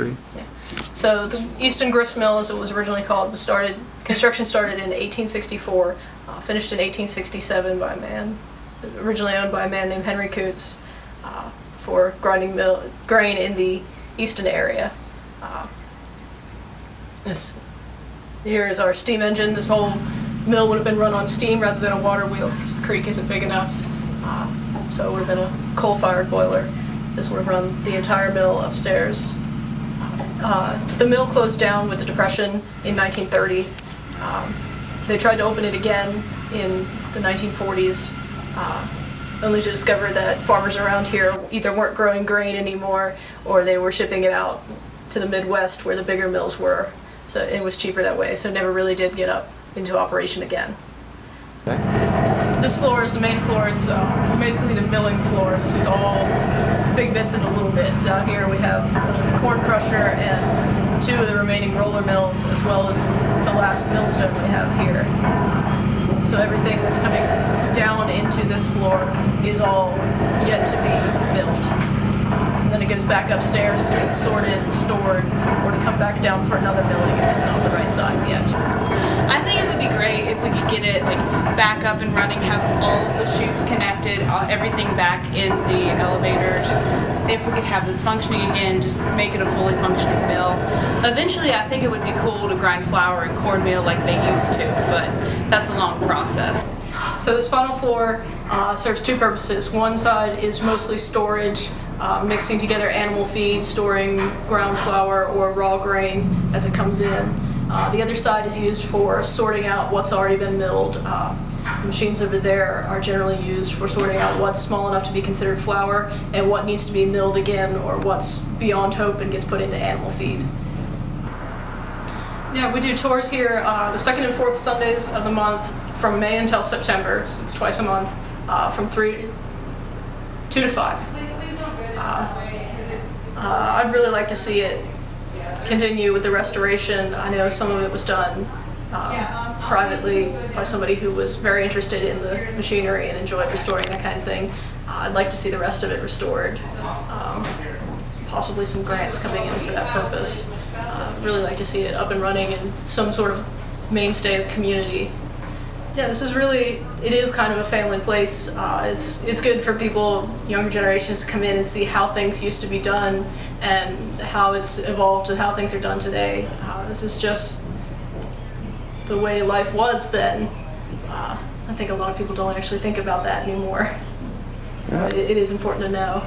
history. Yeah. So the Easton Grist Mill, as it was originally called, construction started in 1864, finished in 1867 by a man, originally owned by a man named Henry Coots, for grinding grain in the Easton area. Here is our steam engine. This whole mill would have been run on steam rather than a water wheel because the creek isn't big enough. So it would have been a coal-fired boiler. This would have run the entire mill upstairs. The mill closed down with the Depression in 1930. They tried to open it again in the 1940s, only to discover that farmers around here either weren't growing grain anymore or they were shipping it out to the Midwest where the bigger mills were. So it was cheaper that way, so it never really did get up into operation again. Okay. This floor is the main floor. It's basically the milling floor. This is all big bits into little bits. Out here we have a corn crusher and two of the remaining roller mills, as well as the last millstone we have here. So everything that's coming down into this floor is all yet to be milled. And then it goes back upstairs to be sorted, stored, or to come back down for another milling if it's not the right size yet. I think it would be great if we could get it back up and running, have all of the chutes connected, everything back in the elevators. If we could have this functioning again, just make it a fully functioning mill. Eventually, I think it would be cool to grind flour and cornmeal like they used to, but that's a long process. So this final floor serves two purposes. One side is mostly storage, mixing together animal feed, storing ground flour or raw grain as it comes in. The other side is used for sorting out what's already been milled. The machines over there are generally used for sorting out what's small enough to be considered flour and what needs to be milled again or what's beyond hope and gets put into animal feed. Yeah, we do tours here the second and fourth Sundays of the month from May until September, so it's twice a month, from 2 to 5. I'd really like to see it continue with the restoration. I know some of it was done privately by somebody who was very interested in the machinery and enjoyed restoring that kind of thing. I'd like to see the rest of it restored. Possibly some grants coming in for that purpose. Really like to see it up and running and some sort of mainstay of the community. Yeah, this is really, it is kind of a family place. It's good for people, younger generations, to come in and see how things used to be done and how it's evolved to how things are done today. This is just the way life was then. I think a lot of people don't actually think about that anymore. So it is important to know.